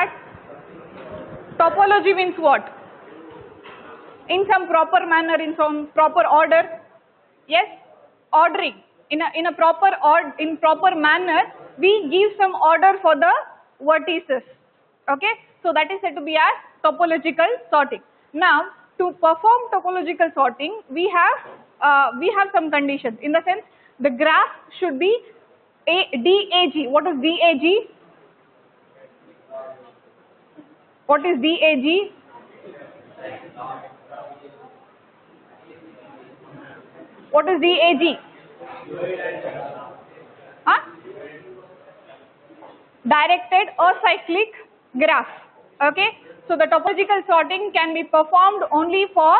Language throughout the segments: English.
that topology means what? In some proper manner, in some proper order. Yes, ordering in a proper manner. We give some order for the vertices. Okay, so that is said to be as topological sorting. Now, to perform topological sorting, we have some conditions. In the sense, the graph should be DAG. What is DAG? What is DAG? What is DAG? Huh? Directed acyclic graph. Okay, so the topological sorting can be performed only for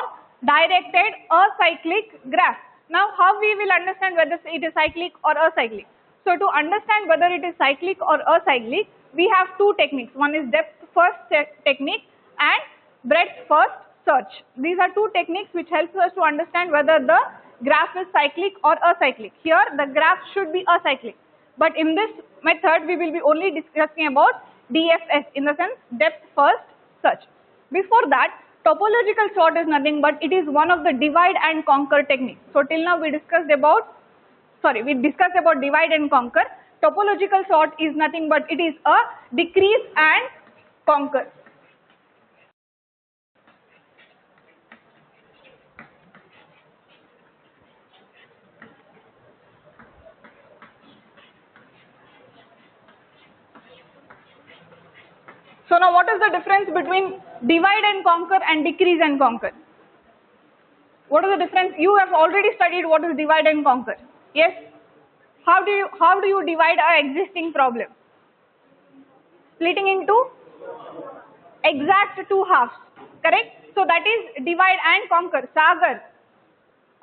directed acyclic graph. Now, how we will understand whether it is cyclic or acyclic? So, to understand whether it is cyclic or acyclic, we have two techniques. One is depth first technique and breadth first search. These are two techniques which helps us to understand whether the graph is cyclic or acyclic. Here, the graph should be acyclic. But in this method, we will be only discussing about DFS, in the sense depth first search. Before that, topological sort is nothing but it is one of the divide and conquer techniques. So till now we discussed about divide and conquer. Topological sort is nothing but it is a decrease and conquer. So now what is the difference between divide and conquer and decrease and conquer? What is the difference? You have already studied what is divide and conquer. Yes? How do you divide an existing problem? Splitting into exact two halves. Correct? So that is divide and conquer. Sagar,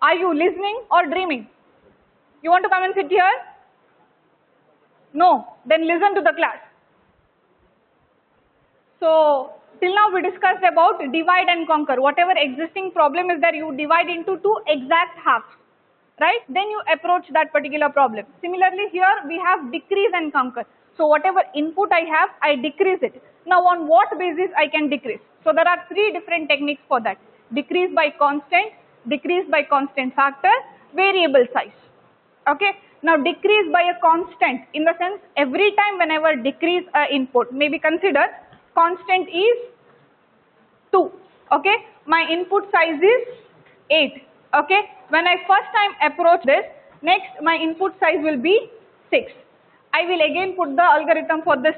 are you listening or dreaming? You want to come and sit here? No. Then listen to the class. So, till now we discussed about divide and conquer. Whatever existing problem is there, you divide into two exact halves, right? Then you approach that particular problem. Similarly, here we have decrease and conquer. So, whatever input I have, I decrease it. Now, on what basis I can decrease? So, there are three different techniques for that. Decrease by constant factor, variable size. Okay. Now, decrease by a constant, in the sense every time whenever decrease a input, maybe consider constant is 2, okay, my input size is 8, okay. When I first time approach this, next my input size will be 6. I will again put the algorithm for this,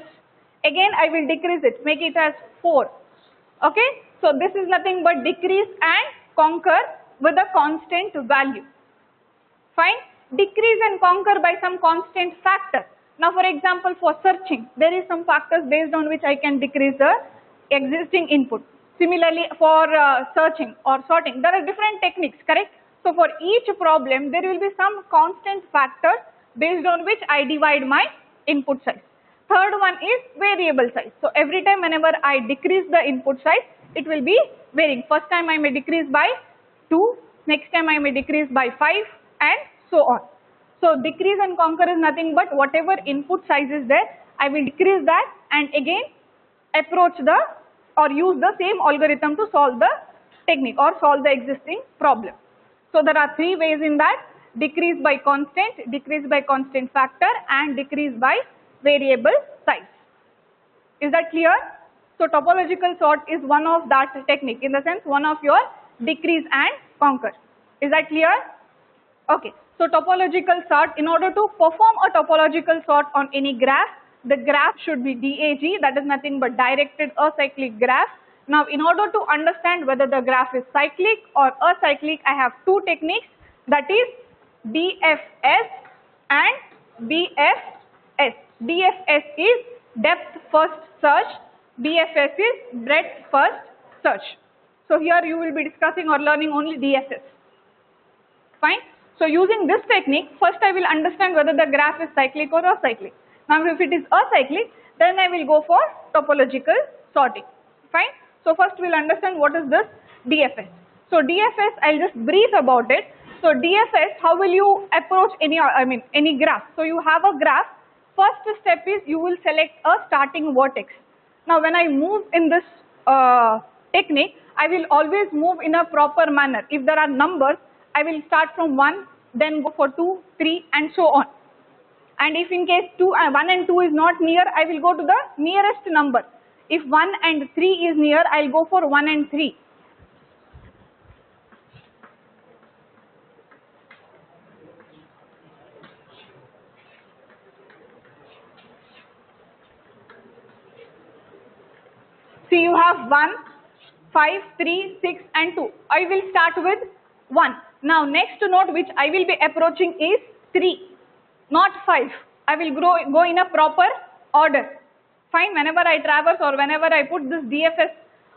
again I will decrease it, make it as 4, okay. So this is nothing but decrease and conquer with a constant value. Fine. Decrease and conquer by some constant factor. Now, for example, for searching, there is some factors based on which I can decrease the existing input. Similarly, for searching or sorting, there are different techniques, correct? So, for each problem, there will be some constant factors based on which I divide my input size. Third one is variable size. So, every time whenever I decrease the input size, it will be varying. First time I may decrease by 2, next time I may decrease by 5 and so on. So, decrease and conquer is nothing but whatever input size is there, I will decrease that and again approach the or use the same algorithm to solve the technique or solve the existing problem. So, there are three ways in that: decrease by constant factor and decrease by variable size. Is that clear? So, topological sort is one of that technique, in the sense one of your decrease and conquer. Is that clear? Okay. So, topological sort, in order to perform a topological sort on any graph, the graph should be DAG, that is nothing but directed acyclic graph. Now, in order to understand whether the graph is cyclic or acyclic, I have two techniques, that is DFS and BFS. DFS is depth first search, BFS is breadth first search. So, here you will be discussing or learning only DFS. Fine. So, using this technique, first I will understand whether the graph is cyclic or acyclic. Now, if it is acyclic, then I will go for topological sorting. Fine. So, first we will understand what is this DFS. So, DFS, I will just brief about it. So, DFS, how will you approach any graph? So, you have a graph. First step is you will select a starting vertex. Now when I move in this technique, I will always move in a proper manner. If there are numbers, I will start from 1, then go for 2, 3 and so on. And if in case 1 and 2 is not near, I will go to the nearest number. If 1 and 3 is near, I will go for 1 and 3. See, you have 1, 5, 3, 6 and 2. I will start with 1. Now next node which I will be approaching is 3, not 5. I will go in a proper order. Fine, whenever I traverse or whenever I put this DFS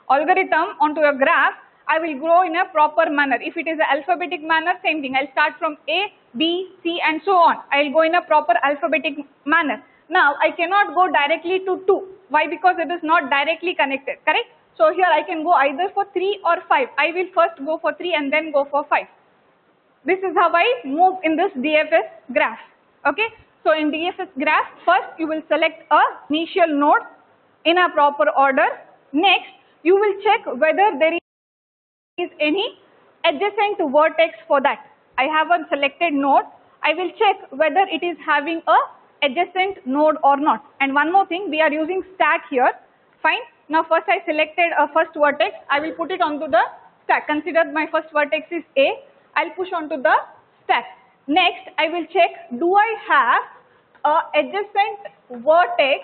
algorithm onto a graph, I will grow in a proper manner. If it is an alphabetic manner, same thing. I'll start from A, B, C and so on. I'll go in a proper alphabetic manner. Now, I cannot go directly to 2. Why? Because it is not directly connected, correct? So here I can go either for 3 or 5. I will first go for 3 and then go for 5. This is how I move in this DFS graph, okay? So in DFS graph, first you will select a initial node in a proper order. Next, you will check whether there is any adjacent vertex for that. I have a selected node. I will check whether it is having a adjacent node or not. And one more thing, we are using stack here. Fine. Now first I selected a first vertex. I will put it onto the stack. Consider my first vertex is A. I'll push onto the stack. Next, I will check, do I have a adjacent vertex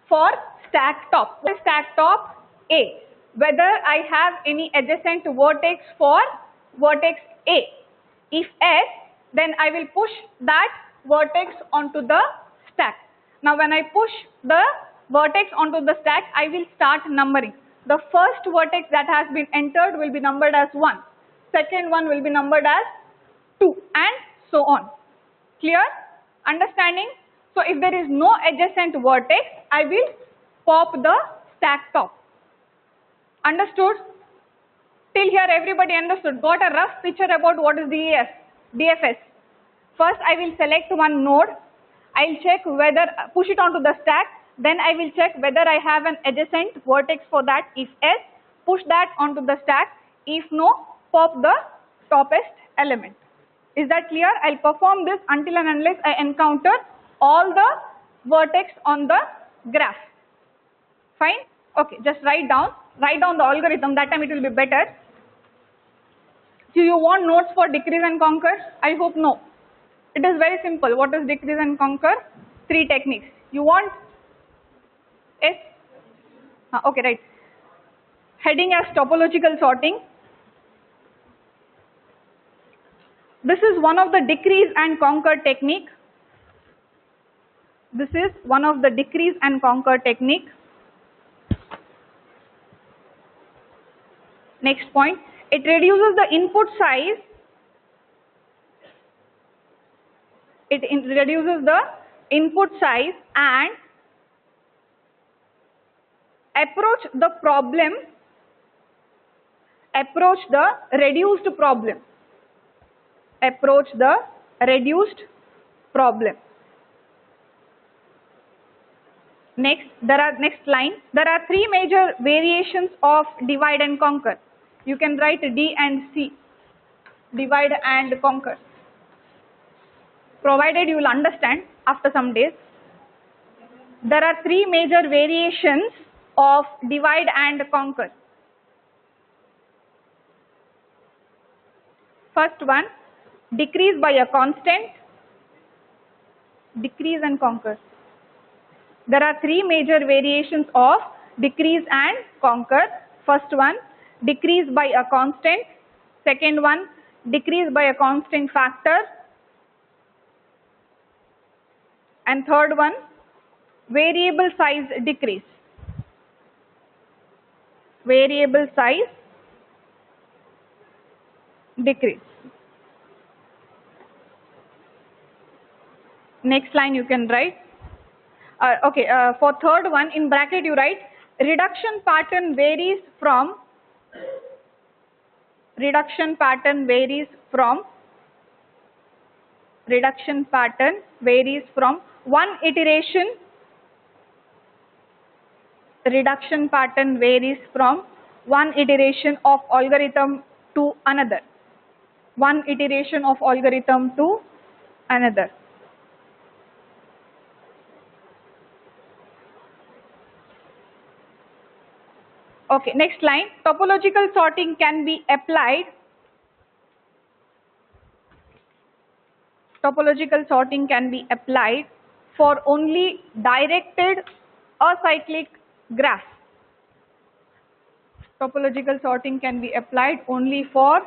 for stack top? Stack top A. Whether I have any adjacent vertex for vertex A. If yes, then I will push that vertex onto the stack. Now when I push the vertex onto the stack, I will start numbering. The first vertex that has been entered will be numbered as 1. Second one will be numbered as 2 and so on. Clear? Understanding? So if there is no adjacent vertex, I will pop the stack top. Understood? Till here everybody understood. Got a rough picture about what is DFS. First I will select one node. I will check whether, push it onto the stack. Then I will check whether I have an adjacent vertex for that. If yes, push that onto the stack. If no, pop the toppest element. Is that clear? I'll perform this until and unless I encounter all the vertex on the graph. Fine? Okay, just write down the algorithm. That time it will be better. Do you want notes for decrease and conquer? I hope no. It is very simple. What is decrease and conquer? 3 techniques. You want? Yes? Okay, right. Heading as topological sorting. This is one of the decrease and conquer technique. This is one of the decrease and conquer technique. Next point, it reduces the input size. It reduces the input size and approach the reduced problem. Approach the reduced problem. Next line. There are 3 major variations of divide and conquer. You can write D and C. Divide and conquer. Provided you will understand after some days. There are 3 major variations of divide and conquer. First one, decrease by a constant. Decrease and conquer. There are 3 major variations of decrease and conquer. First one, decrease by a constant. Second one, decrease by a constant factor. And third one, variable size decrease. Variable size decrease. Next line you can write. For third one, in bracket you write, reduction pattern varies from reduction pattern varies from one iteration. Reduction pattern varies from one iteration of algorithm to another. One iteration of algorithm to another. Okay, next line. Topological sorting can be applied. Topological sorting can be applied for only directed acyclic graph. Topological sorting can be applied only for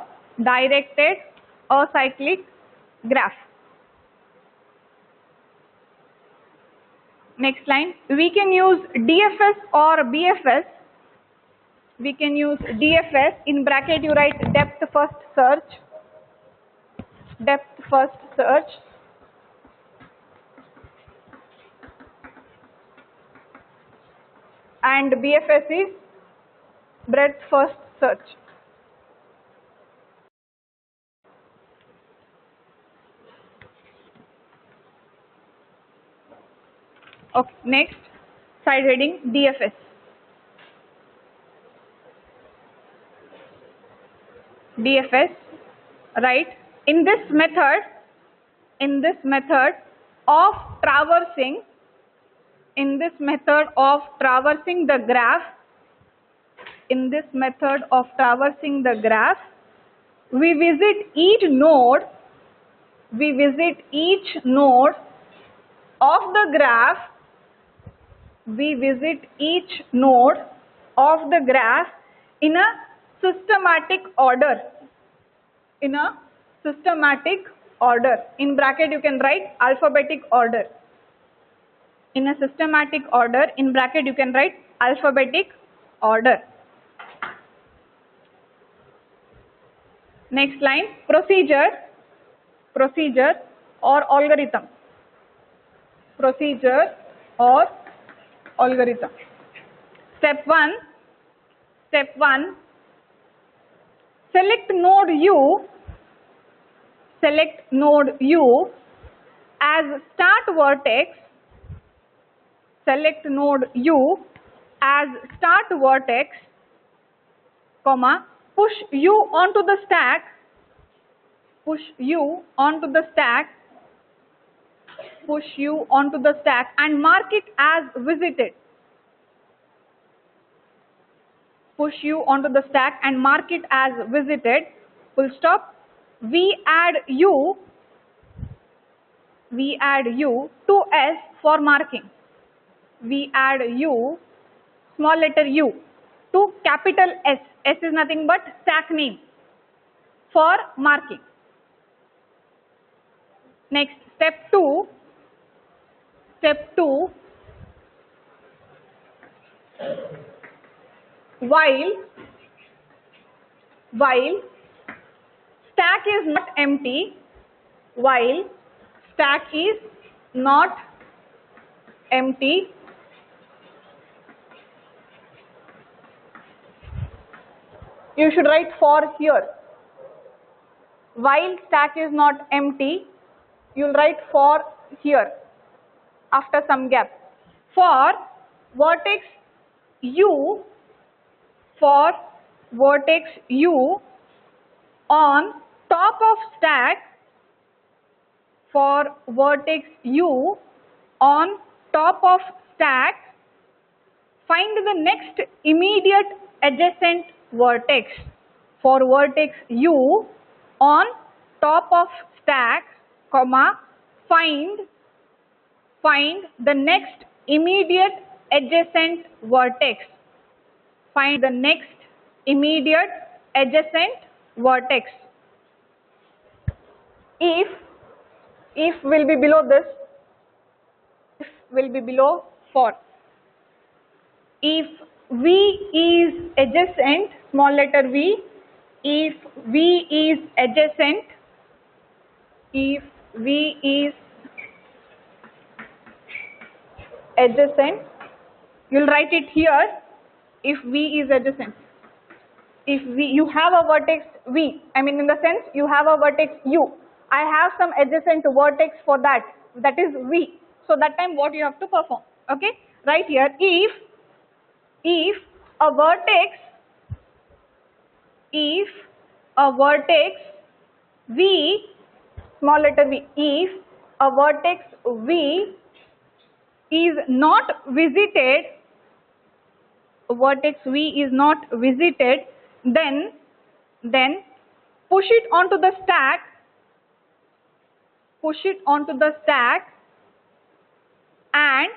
directed acyclic graph. Next line. We can use DFS or BFS. We can use DFS, in bracket you write depth first search. Depth first search. And BFS is breadth first search. Okay, next side heading DFS. DFS, right? In this method of traversing, the graph, we visit each node of the graph. We visit each node of the graph in a systematic order. In a systematic order. In bracket you can write alphabetic order. In a systematic order, in bracket you can write alphabetic order. Next line, procedure or algorithm. Procedure or algorithm. Step 1, select node U as start vertex. Select node U as start vertex, comma, push U onto the stack. Push U onto the stack and mark it as visited. Push U onto the stack and mark it as visited. Full stop. We add U to S for marking. We add U, small letter U, to capital S. S is nothing but stack name, for marking. Next, step 2. While stack is not empty, you should write for here. While stack is not empty, you will write for here after some gap. For vertex U on top of stack, find the next immediate adjacent vertex. For vertex U on top of stack, comma, find the next immediate adjacent vertex. Find the next immediate adjacent vertex. If will be below this, if will be below for. If V is adjacent, small letter V, if V is adjacent, you will write it here. If V is adjacent, if you have a vertex V, I mean in the sense you have a vertex U I have some adjacent vertex for that, that is V. So that time what you have to perform, okay? Right here, if a vertex, if a vertex V, small letter V, if a vertex V is not visited, vertex V is not visited, then push it onto the stack, push it onto the stack and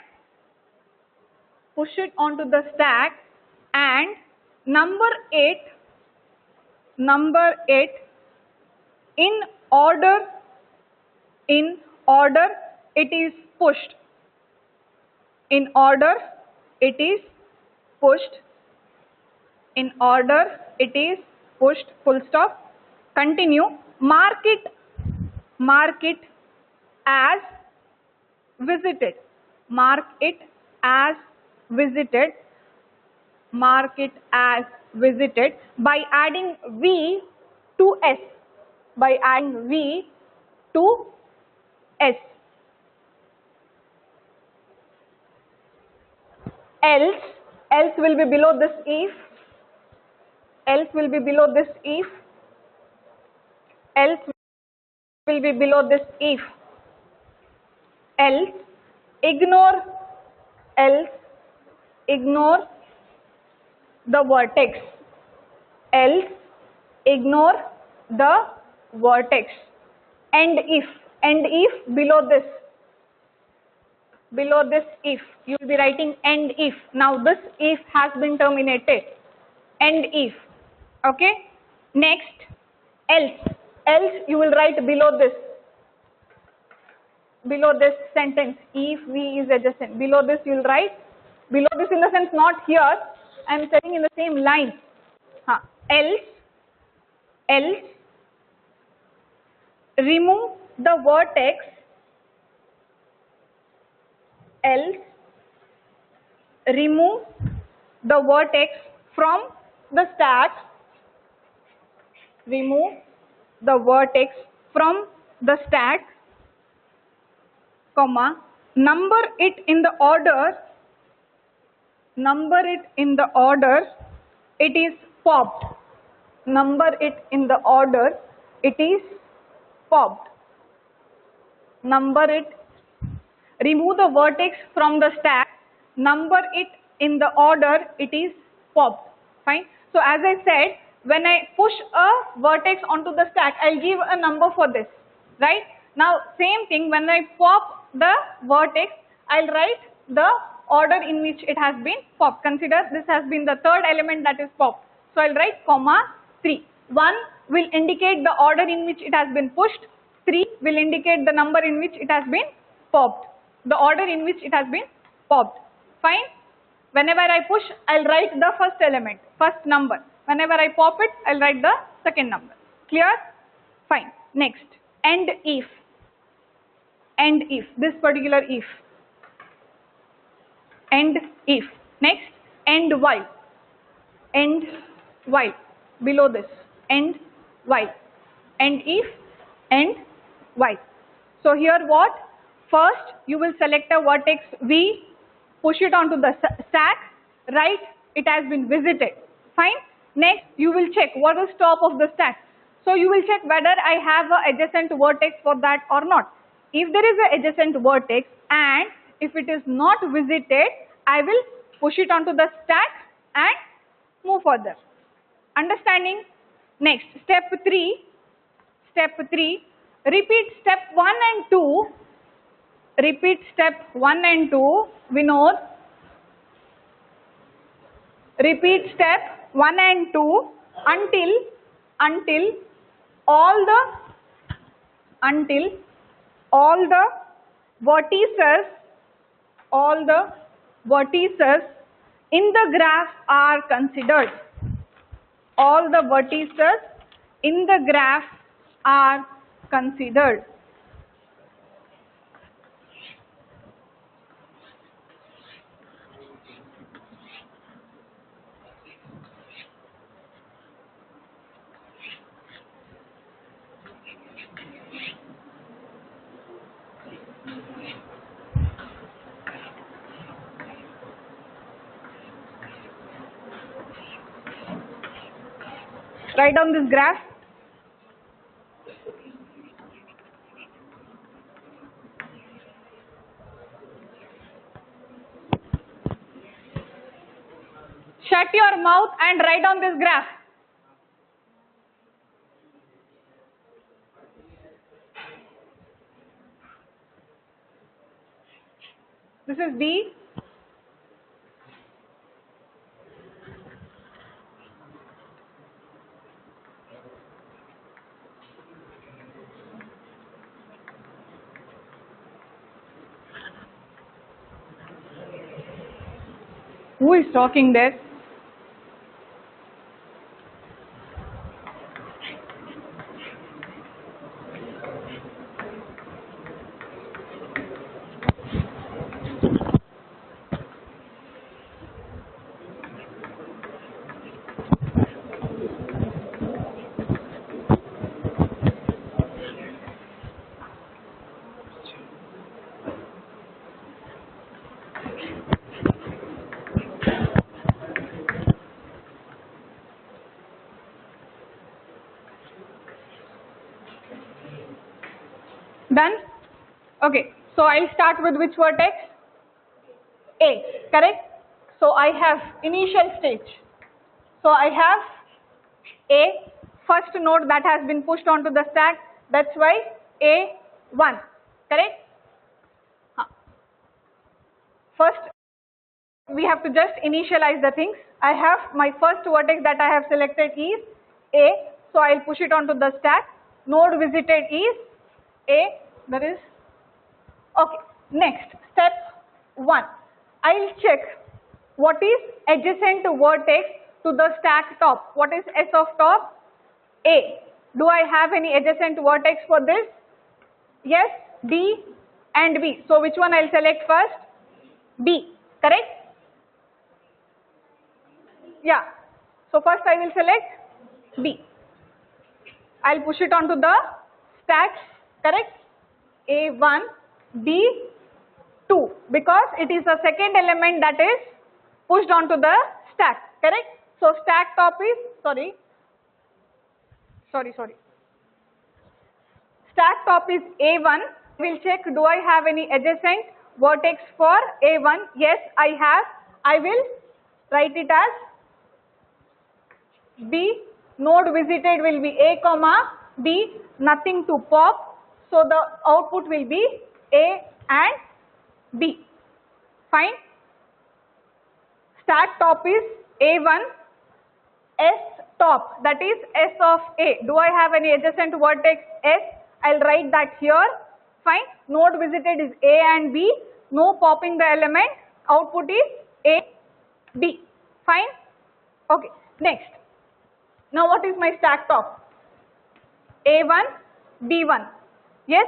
push it onto the stack and number it in order it is pushed, in order it is pushed, in order it is pushed, full stop. Continue. Mark it as visited, mark it as visited, mark it as visited by adding V to S, by adding V to S. Else will be below this if, else will be below this if, else will be below this if, else ignore the vertex, else ignore the vertex. And if below this if, you will be writing and if. Now this if has been terminated, and if, okay. Next, else you will write below this sentence, if V is adjacent, below this you will write, below this in the sense not here, I am saying in the same line. Else remove the vertex, else remove the vertex from the stack, remove the vertex from the stack, comma, number it in the order, it is popped, number it in the order, it is popped, number it, remove the vertex from the stack, number it in the order, it is popped. Fine. So as I said, when I push a vertex onto the stack, I'll give a number for this, right? Now same thing, when I pop the vertex, I'll write the order in which it has been popped. Consider this has been the third element that is popped. So I'll write comma 3. 1 will indicate the order in which it has been pushed. 3 will indicate the number in which it has been popped, the order in which it has been popped. Fine. Whenever I push, I'll write the first element, first number. Whenever I pop it, I'll write the second number. Clear? Fine. Next, and if, this particular if, and if. Next, and while, below this, and while, and if, and while. So here what? First, you will select a vertex V, push it onto the stack, write it has been visited. Fine. Next, you will check what is top of the stack. So you will check whether I have an adjacent vertex for that or not. If there is an adjacent vertex and if it is not visited, I will push it onto the stack and move further. Understanding? Next, step 3, repeat step 1 and 2. Repeat step 1 and 2, Vinod. Repeat step 1 and 2 until all the vertices in the graph are considered. All the vertices in the graph are considered. Write down this graph. Shut your mouth and write down this graph. This is B. Who is talking there? Done? Okay, so I'll start with which vertex? A, correct? So I have initial stage. So I have A, first node that has been pushed onto the stack, that's why A1, correct? First, we have to just initialize the things. I have my first vertex that I have selected is A, so I'll push it onto the stack. Node visited is A, that is, okay. Next, step 1, I'll check what is adjacent vertex to the stack top. What is S of top? A. Do I have any adjacent vertex for this? Yes, D and B. So which one I'll select first? B, correct? Yeah. So first I will select B. I'll push it onto the stack, correct? A1, B2, because it is the second element that is pushed onto the stack, correct? So stack top is, sorry. Stack top is A1. We'll check, do I have any adjacent vertex for A1? Yes, I have. I will write it as B. Node visited will be A comma B, nothing to pop. So the output will be A and B. Fine. Stack top is A1, S top, that is S of A. Do I have any adjacent vertex S? I'll write that here. Fine. Node visited is A and B. No popping the element. Output is A, B. Fine. Okay. Next. Now what is my stack top? A1, B1. Yes.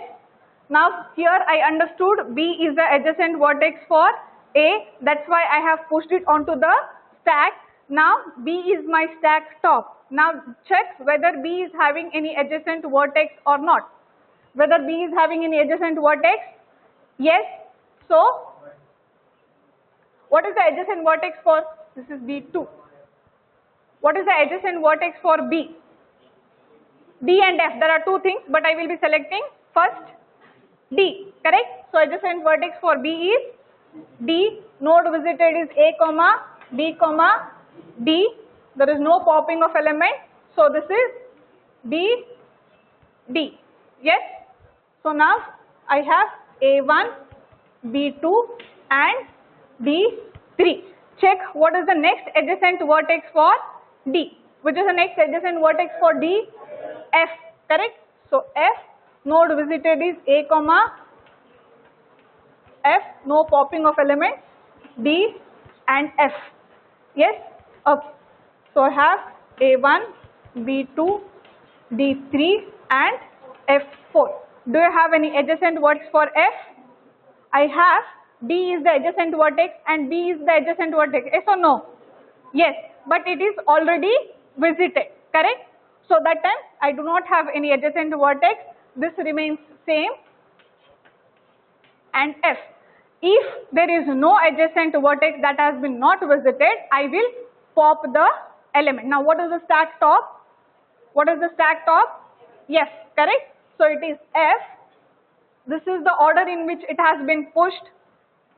Now here I understood B is the adjacent vertex for A. That's why I have pushed it onto the stack. Now B is my stack top. Now check whether B is having any adjacent vertex or not. Whether B is having any adjacent vertex? Yes. So what is the adjacent vertex for? This is B2. What is the adjacent vertex for B? D and F. There are two things, but I will be selecting first D, correct? So adjacent vertex for B is D. Node visited is A comma B comma D. There is no popping of element. So this is B, D. Yes? So now I have A1, B2 and D3. Check what is the next adjacent vertex for D. Which is the next adjacent vertex for D? F, correct? So F, node visited is A comma F, no popping of elements, D and F. Yes? Okay. So I have A1, B2, D3 and F4. Do you have any adjacent vertex for F? I have D is the adjacent vertex and B is the adjacent vertex. Yes or no? Yes, but it is already visited, correct? So that time I do not have any adjacent vertex. This remains same. And F. If there is no adjacent vertex that has been not visited, I will pop the element. Now what is the stack top? What is the stack top? F, correct? So it is F. This is the order in which it has been pushed,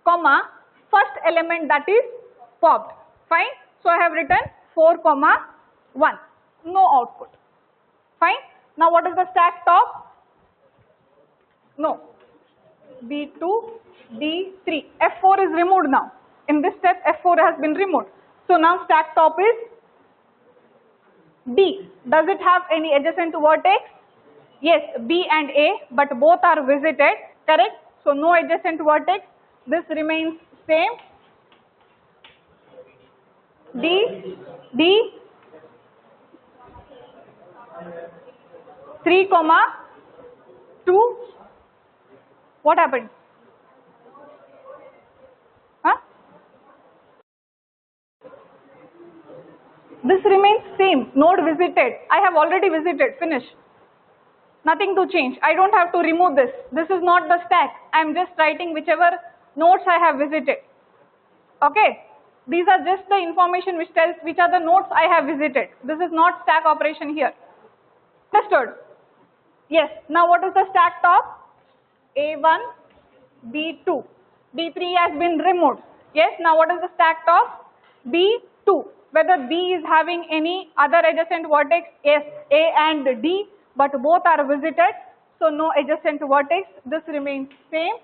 comma, first element that is popped. Fine. So I have written 4, 1. No output. Fine. Now what is the stack top? No. B2, D3. F4 is removed now. In this step, F4 has been removed. So now stack top is D. Does it have any adjacent vertex? Yes, B and A, but both are visited, correct? So no adjacent vertex. This remains same. D, 3, 2. What happened? Huh? This remains same, node visited. I have already visited, finish. Nothing to change. I don't have to remove this. This is not the stack. I am just writing whichever nodes I have visited. Okay. These are just the information which tells which are the nodes I have visited. This is not stack operation here. Understood? Yes. Now what is the stack top? A1, B2. B3 has been removed. Yes. Now what is the stack top? B2. Whether B is having any other adjacent vertex? Yes, A and D, but both are visited. So no adjacent vertex. This remains same.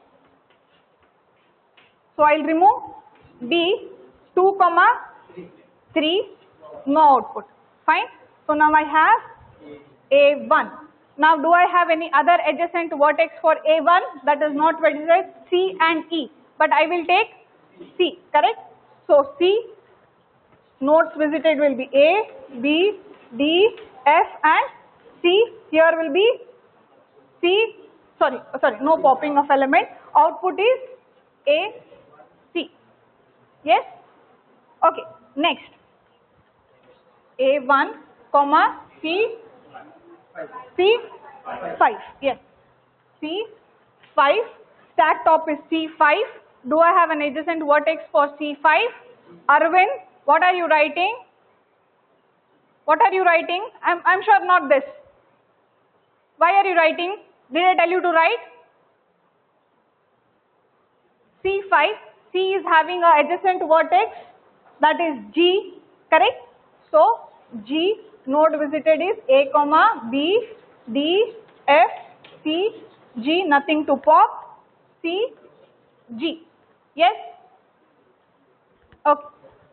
So I'll remove B, 2, 3, no output. Fine. So now I have A1. Now do I have any other adjacent vertex for A1? That is not visited, C and E. But I will take C, correct? So C, nodes visited will be A, B, D, F and C. Here will be C, sorry, no popping of element. Output is A, C. Yes? Okay, next. A1, C, C5. Yes. C5. Stack top is C5. Do I have an adjacent vertex for C5? Arvind, what are you writing? What are you writing? I'm sure not this. Why are you writing? Did I tell you to write? C5. C is having a adjacent vertex, that is G, correct? So G, node visited is A, B, D, F, C, G, nothing to pop, C, G. Yes? Okay.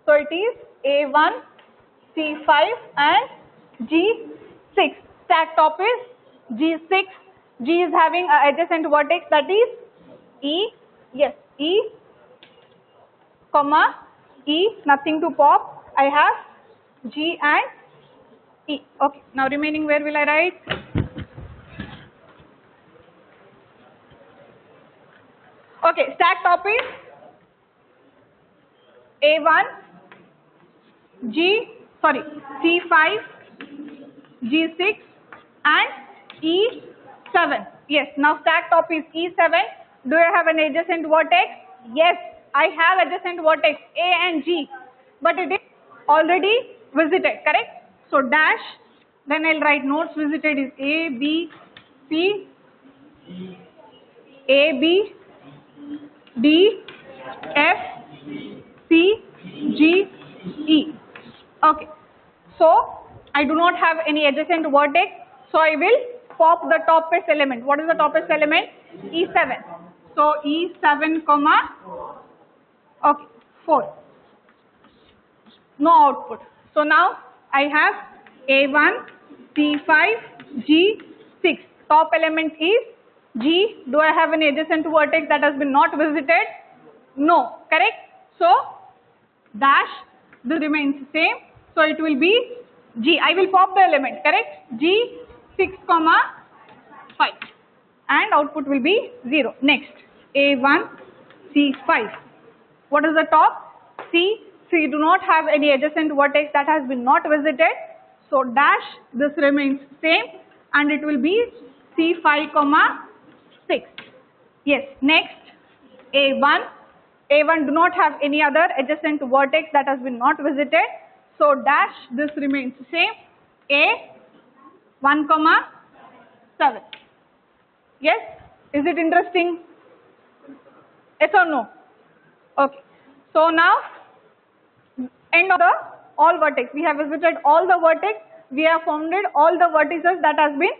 So it is A1, C5 and G6. Stack top is G6. G is having an adjacent vertex, that is E. Yes, E, E, nothing to pop. I have G and E. Okay. Now remaining, where will I write? Okay. Stack top is A1, C5, G6 and E7. Yes. Now stack top is E7. Do I have an adjacent vertex? Yes, I have adjacent vertex A and G, but it is already visited, correct? So dash, then I'll write nodes visited is A, B, C, A, B, D, F, C, G, E. Okay. So I do not have any adjacent vertex, so I will pop the topmost element. What is the topmost element? E7. So E7, okay, 4. No output. So now I have A1, C5, G6. Top element is G. Do I have an adjacent vertex that has been not visited? No, correct? So dash, this remains same. So it will be G. I will pop the element, correct? G6, 5. And output will be 0. Next, A1, C5. What is the top? C. So you do not have any adjacent vertex that has been not visited. So dash, this remains same and it will be C5, 6. Yes. Next, A1. A1 do not have any other adjacent vertex that has been not visited. So dash, this remains same. A, 1, 7. Yes? Is it interesting? Yes or no? Okay. So now, end of the all vertex. We have visited all the vertex. We have founded all the vertices that has been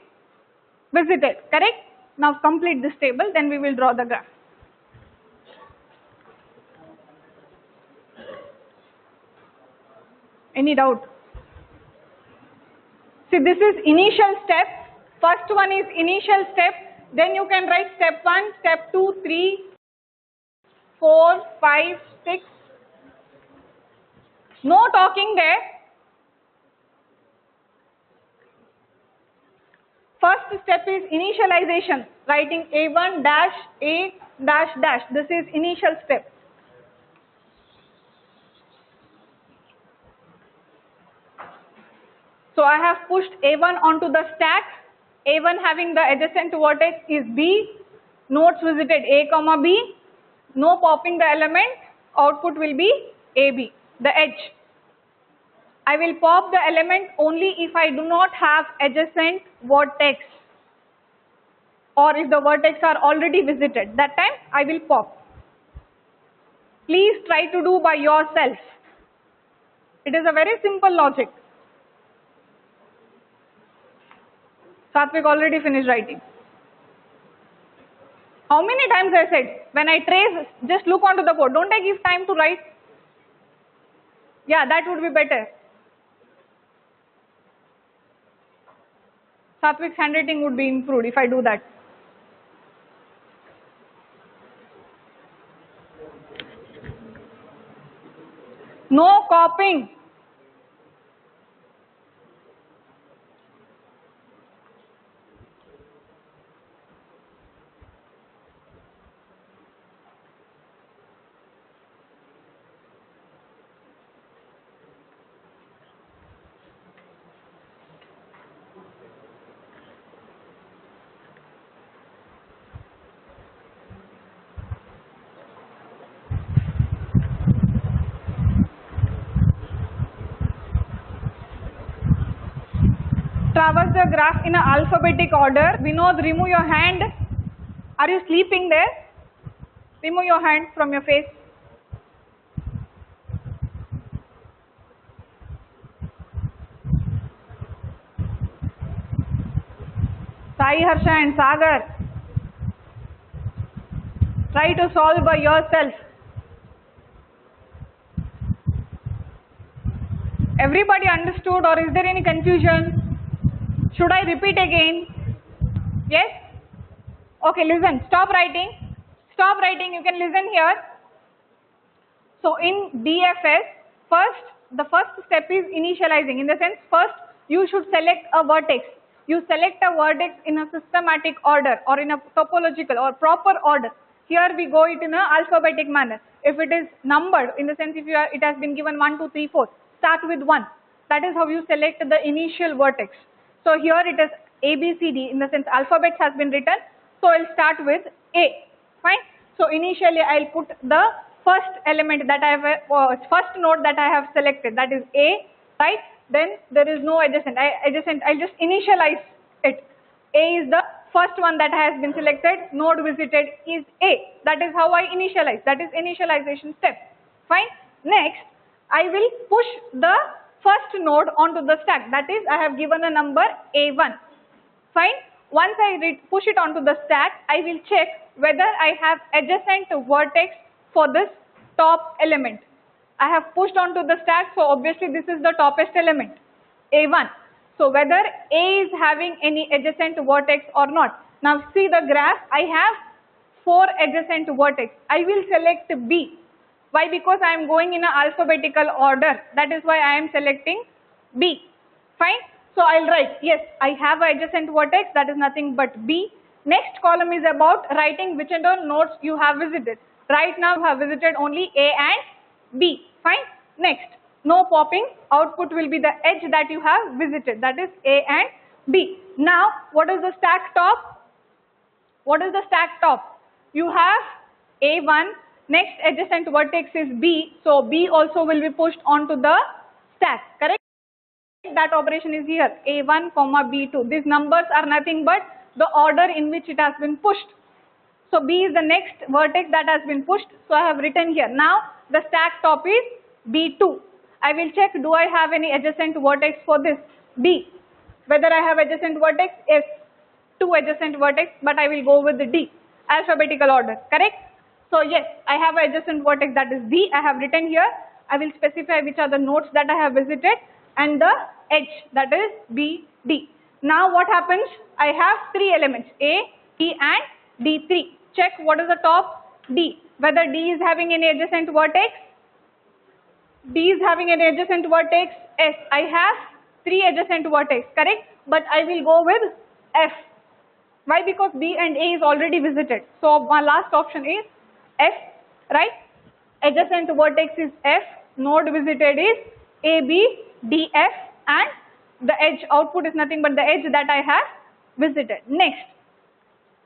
visited. Correct? Now complete this table. Then we will draw the graph. Any doubt? See, this is initial step. First one is initial step. Then you can write step 1, step 2, 3, 4, 5, 6. No talking there. First step is initialization. Writing A1 dash A dash dash. This is initial step. So I have pushed A1 onto the stack. A1 having the adjacent vertex is B. Nodes visited A comma B. No popping the element. Output will be AB, the edge. I will pop the element only if I do not have adjacent vertex, or if the vertex are already visited. That time I will pop. Please try to do by yourself. It is a very simple logic. Satvik already finished writing. How many times I said, when I trace, just look onto the board. Don't I give time to write? Yeah, that would be better. Satvik's handwriting would be improved if I do that. No copying. Traverse the graph in an alphabetic order. Vinod, remove your hand. Are you sleeping there? Remove your hand from your face. Sai, Harsha and Sagar. Try to solve by yourself. Everybody understood, or is there any confusion? Should I repeat again? Yes? Okay, listen. Stop writing. Stop writing. You can listen here. So in DFS, the first step is initializing. In the sense, first you should select a vertex. You select a vertex in a systematic order, or in a topological or proper order. Here we go it in a alphabetic manner. If it is numbered, in the sense if it has been given 1, 2, 3, 4, start with 1. That is how you select the initial vertex. So here it is A, B, C, D, in the sense alphabet has been written. So I'll start with A. Fine. So initially I'll put the first element that I have, first node that I have selected, that is A, right? Then there is no adjacent. I'll just initialize it. A is the first one that has been selected. Node visited is A. That is how I initialize. That is initialization step. Fine. Next, I will push the first node onto the stack. That is, I have given a number A1. Fine. Once I push it onto the stack, I will check whether I have adjacent vertex for this top element. I have pushed onto the stack, so obviously this is the toppest element, A1. So whether A is having any adjacent vertex or not. Now see the graph, I have 4 adjacent vertex. I will select B. Why? Because I am going in an alphabetical order. That is why I am selecting B. Fine. So I'll write, yes, I have an adjacent vertex, that is nothing but B. Next column is about writing which nodes you have visited. Right now you have visited only A and B. Fine. Next, no popping. Output will be the edge that you have visited. That is A and B. Now, what is the stack top? What is the stack top? You have A1. Next adjacent vertex is B, so B also will be pushed onto the stack, correct? that operation is here, A1, B2. These numbers are nothing but the order in which it has been pushed. So B is the next vertex that has been pushed. So I have written here. Now the stack top is B2. I will check, do I have any adjacent vertex for this B? Whether I have adjacent vertex? Yes, 2 adjacent vertex, but I will go with the D, alphabetical order, correct? So yes, I have an adjacent vertex, that is D. I have written here. I will specify which are the nodes that I have visited and the edge, that is B, D. Now what happens? I have 3 elements, A, D and D3. Check what is the top, D. Whether D is having any adjacent vertex? D is having any adjacent vertex? Yes, I have 3 adjacent vertex, correct? But I will go with F. Why? Because B and A is already visited. So my last option is F, right? Adjacent vertex is F, node visited is A, B, D, F, and the edge output is nothing but the edge that I have visited. Next,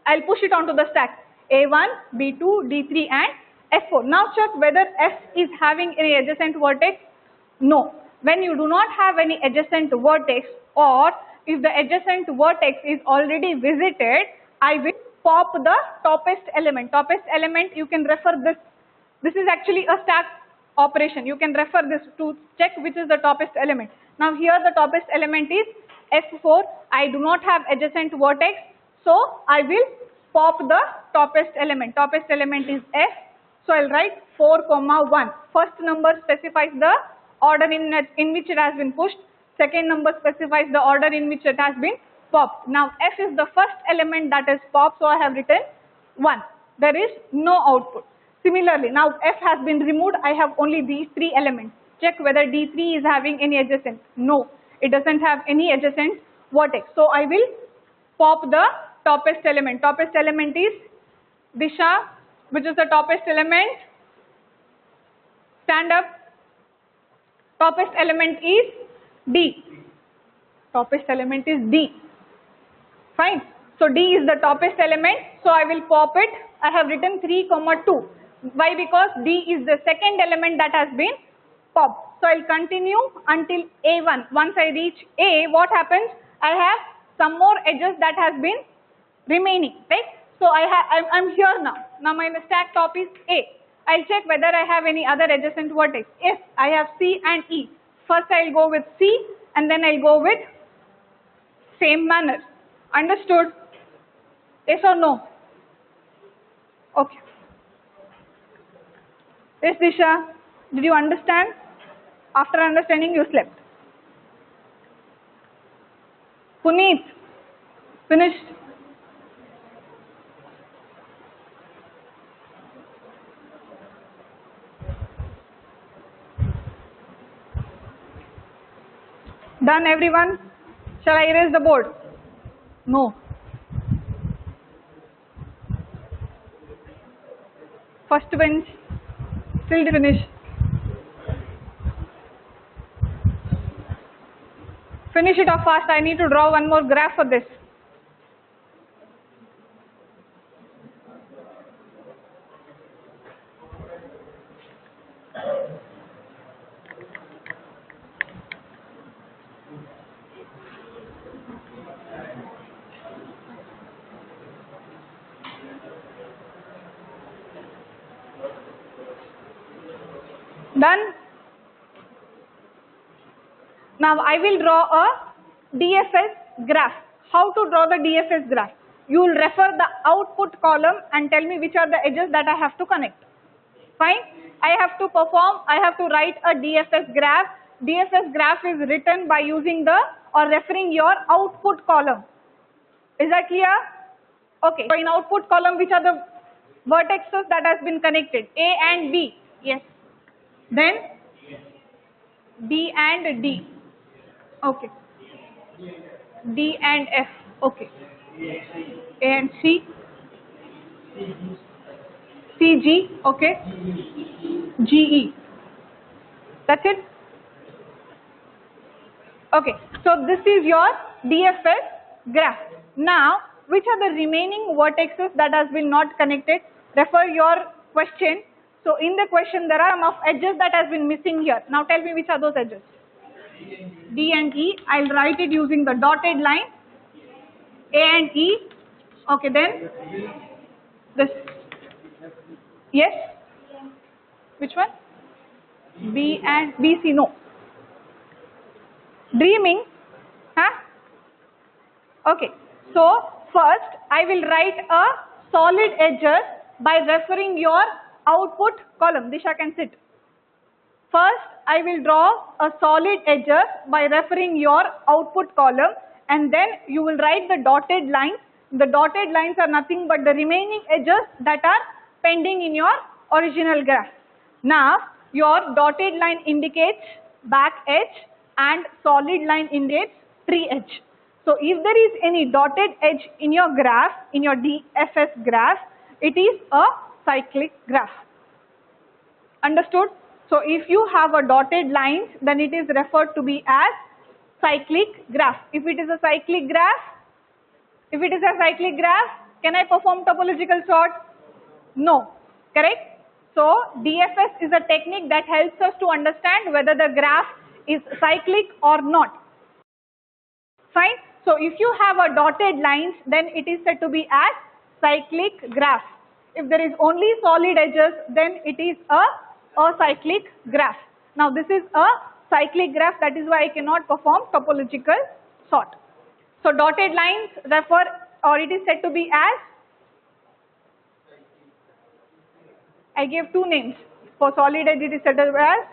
I'll push it onto the stack, A1, B2, D3 and F4. Now check whether F is having any adjacent vertex. No. When you do not have any adjacent vertex, or if the adjacent vertex is already visited, I will pop the toppest element. Toppest element, you can refer this. This is actually a stack operation. You can refer this to check which is the toppest element. Now here the toppest element is F4. I do not have adjacent vertex, so I will pop the toppest element. Toppest element is F. So I'll write 4, 1. First number specifies the order in which it has been pushed. Second number specifies the order in which it has been popped. Now F is the first element that is popped, so I have written 1. There is no output. Similarly, now F has been removed. I have only these 3 elements. Check whether D3 is having any adjacent. No, it doesn't have any adjacent vertex. So I will pop the toppest element. Toppest element is Disha. Which is the toppest element? Stand up. Toppest element is D. Toppest element is D. Fine. So D is the toppest element. So I will pop it. I have written 3, 2. Why? Because D is the second element that has been popped. So I'll continue until A1. Once I reach A, what happens? I have some more edges that has been remaining, right? So I'm here now. Now my stack top is A. I'll check whether I have any other adjacent vertex. Yes, I have C and E. First I'll go with C and then I'll go with same manner. Understood? Yes or no? Okay. Yes, Disha. Did you understand? After understanding, you slept. Puneet, finished? Done, everyone? Shall I erase the board? No. First bench, still didn't finish. Finish it off fast. I need to draw one more graph for this. Done? Now I will draw a DFS graph. How to draw the DFS graph? You will refer the output column and tell me which are the edges that I have to connect. Fine? I have to write a DFS graph. DFS graph is written by using or referring your output column. Is that clear? Okay. So in output column, which are the vertexes that has been connected? A and B. Yes. Then B and D. Okay. D and F. Okay. A and C. CG. Okay. GE. That's it. Okay. So this is your DFS graph. Now, which are the remaining vertexes that has been not connected? Refer your question. So in the question, there are some of edges that has been missing here. Now tell me which are those edges. D and E. I'll write it using the dotted line. A and E. Okay, then this. Yes? Which one? B and BC. No. Dreaming? Huh? Okay. So first I will write a solid edges by referring your output column. Disha can sit. First I will draw a solid edges by referring your output column, and then you will write the dotted lines. The dotted lines are nothing but the remaining edges that are pending in your original graph. Now your dotted line indicates back edge and solid line indicates tree edge. So if there is any dotted edge in your graph, in your DFS graph, it is a cyclic graph. Understood? So if you have a dotted lines, then it is referred to be as cyclic graph. If it is a cyclic graph, can I perform topological sort? No. Correct? So DFS is a technique that helps us to understand whether the graph is cyclic or not. Fine. So if you have a dotted lines, then it is said to be as cyclic graph. If there is only solid edges, then it is a cyclic graph. Now this is a cyclic graph, that is why I cannot perform topological sort. So dotted lines refer, or it is said to be as, I gave two names. For solid edge it is said to be as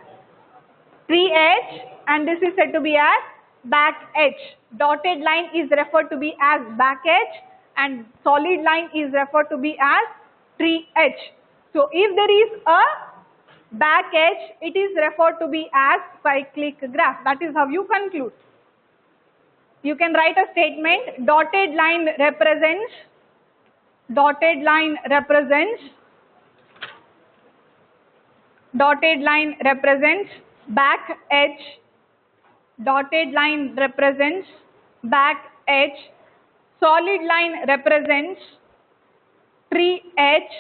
tree edge, and this is said to be as back edge. Dotted line is referred to be as back edge and solid line is referred to be as tree edge. So if there is a back edge, it is referred to be as cyclic graph. That is how you conclude. You can write a statement: dotted line represents back edge, dotted line represents back edge, solid line represents tree edge,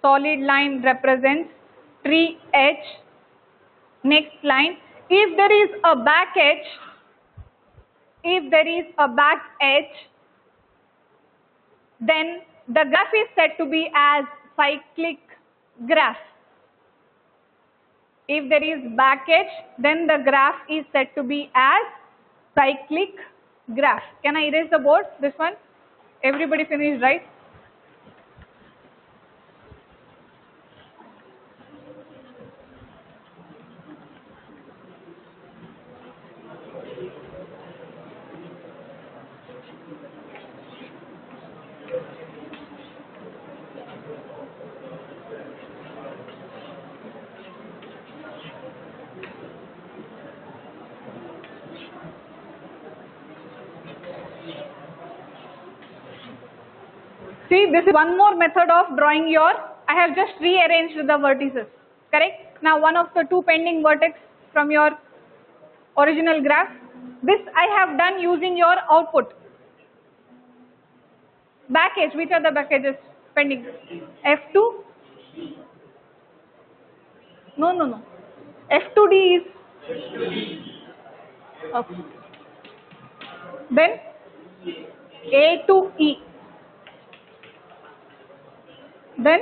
solid line represents tree edge. Next line, if there is a back edge, then the graph is said to be as cyclic graph. If there is back edge, then the graph is said to be as cyclic graph. Can I erase the board? This one? Everybody finished, right? See, this is one more method of drawing your, I have just rearranged the vertices, correct? Now one of the two pending vertex from your original graph, this I have done using your output. Back edge, which are the back edges pending? F2? No. F2D is? Okay. Then A to E. Then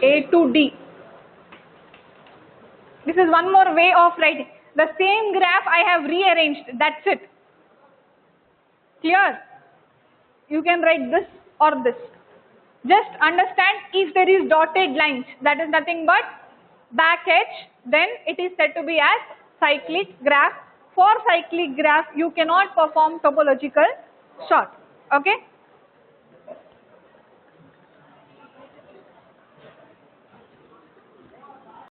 A to D. This is one more way of writing. The same graph I have rearranged, that's it. Clear? You can write this or this. Just understand, if there is dotted lines, that is nothing but back edge, then it is said to be as cyclic graph. For cyclic graph, you cannot perform topological sort. Okay?